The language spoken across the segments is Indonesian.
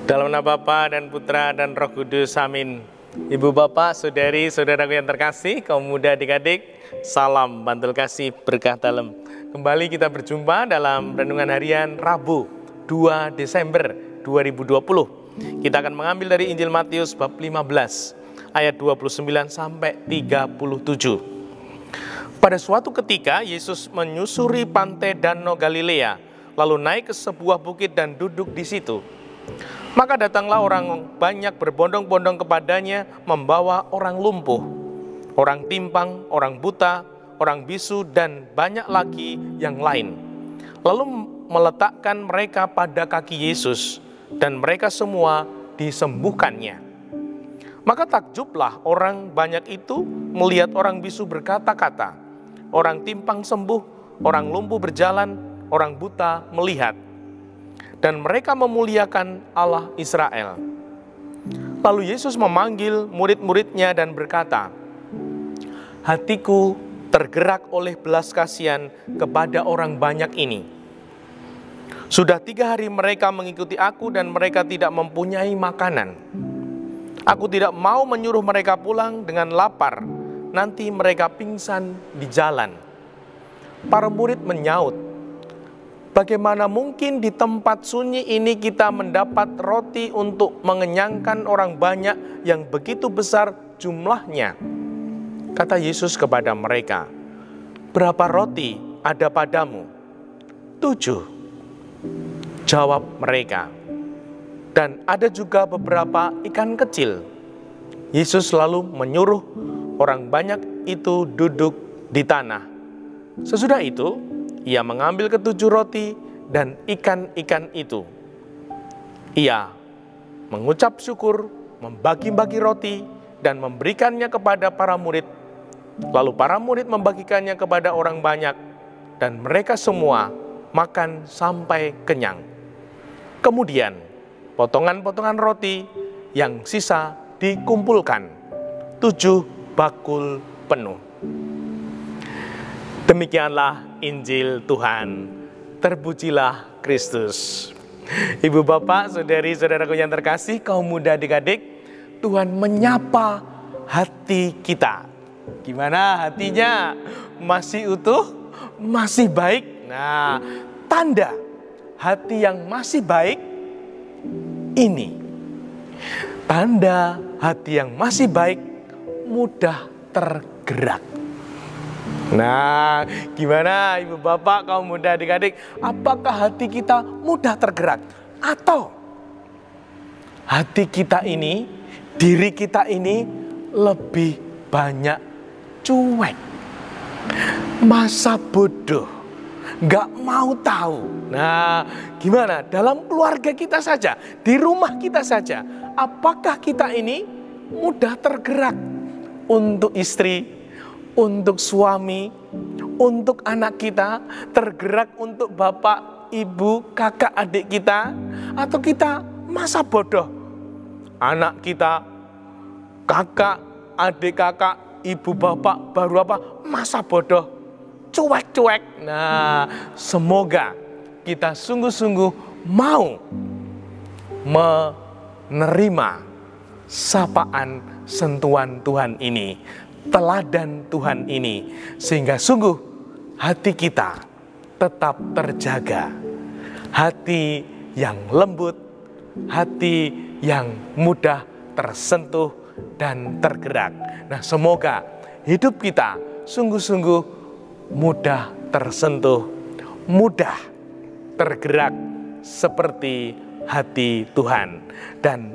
Dalam nama Bapa dan Putra dan Roh Kudus, amin. Ibu bapak, saudari, saudaraku yang terkasih, kaum muda adik-adik, salam bantul kasih berkah dalam. Kembali kita berjumpa dalam Renungan Harian Rabu 2 Desember 2020. Kita akan mengambil dari Injil Matius bab 15 ayat 29 sampai 37. Pada suatu ketika Yesus menyusuri pantai Danau Galilea, lalu naik ke sebuah bukit dan duduk di situ. Maka datanglah orang banyak berbondong-bondong kepadanya, membawa orang lumpuh, orang timpang, orang buta, orang bisu, dan banyak lagi yang lain. Lalu meletakkan mereka pada kaki Yesus, dan mereka semua disembuhkannya. Maka takjublah orang banyak itu melihat orang bisu berkata-kata, orang timpang sembuh, orang lumpuh berjalan, orang buta melihat. Dan mereka memuliakan Allah Israel. Lalu Yesus memanggil murid-muridnya dan berkata, hatiku tergerak oleh belas kasihan kepada orang banyak ini. Sudah 3 hari mereka mengikuti aku dan mereka tidak mempunyai makanan. Aku tidak mau menyuruh mereka pulang dengan lapar, nanti mereka pingsan di jalan. Para murid menyaut, bagaimana mungkin di tempat sunyi ini kita mendapat roti untuk mengenyangkan orang banyak yang begitu besar jumlahnya? Kata Yesus kepada mereka, berapa roti ada padamu? 7, jawab mereka. Dan ada juga beberapa ikan kecil. Yesus lalu menyuruh orang banyak itu duduk di tanah. Sesudah itu, Ia mengambil ke7 roti dan ikan-ikan itu. Ia mengucap syukur, membagi-bagi roti, dan memberikannya kepada para murid. Lalu para murid membagikannya kepada orang banyak, dan mereka semua makan sampai kenyang. Kemudian, potongan-potongan roti yang sisa dikumpulkan, 7 bakul penuh. Demikianlah Injil Tuhan. Terpujilah Kristus. Ibu bapak, saudari-saudaraku yang terkasih, kaum muda adik-adik, Tuhan menyapa hati kita. Gimana hatinya? Masih utuh? Masih baik? Nah, tanda hati yang masih baik ini. Tanda hati yang masih baik mudah tergerak. Nah, gimana ibu bapak, kaum muda adik-adik, apakah hati kita mudah tergerak? Atau hati kita ini, diri kita ini lebih banyak cuek, masa bodoh, gak mau tahu? Nah, gimana dalam keluarga kita saja, di rumah kita saja, apakah kita ini mudah tergerak untuk istri, untuk suami, untuk anak kita, tergerak untuk bapak, ibu, kakak, adik kita, atau kita masa bodoh? Anak kita, kakak, adik kakak, ibu bapak, baru apa? Masa bodoh, cuek-cuek. Nah, semoga kita sungguh-sungguh mau menerima sapaan sentuhan Tuhan ini, teladan Tuhan ini, sehingga sungguh hati kita tetap terjaga. Hati yang lembut, hati yang mudah tersentuh dan tergerak. Nah, semoga hidup kita sungguh-sungguh mudah tersentuh, mudah tergerak seperti hati Tuhan. Dan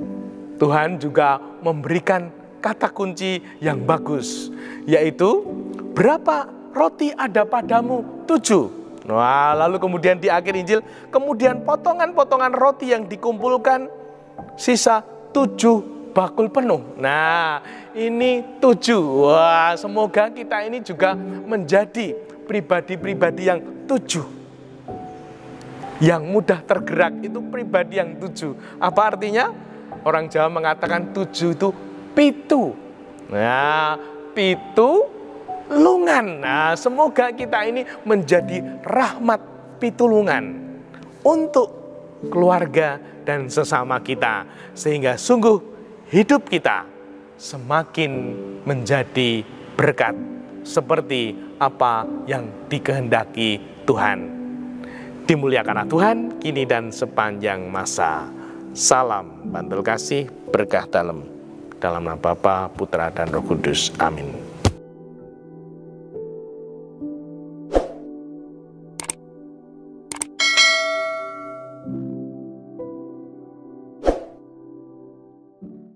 Tuhan juga memberikan kata kunci yang bagus, yaitu berapa roti ada padamu? 7. Nah, lalu kemudian di akhir Injil, kemudian potongan-potongan roti yang dikumpulkan, sisa 7 bakul penuh. Nah, ini 7. Wah, semoga kita ini juga menjadi pribadi-pribadi yang 7. Yang mudah tergerak, itu pribadi yang 7. Apa artinya? Orang Jawa mengatakan 7 itu pitu. Nah, pitu lungan. Nah, semoga kita ini menjadi rahmat pitulungan untuk keluarga, dan sesama kita. Sehingga sungguh hidup kita semakin menjadi berkat seperti apa yang dikehendaki Tuhan. Dimuliakanlah Tuhan kini dan sepanjang masa. Salam bantul kasih berkah dalam nama Bapa, Putra, dan Roh Kudus. Amin.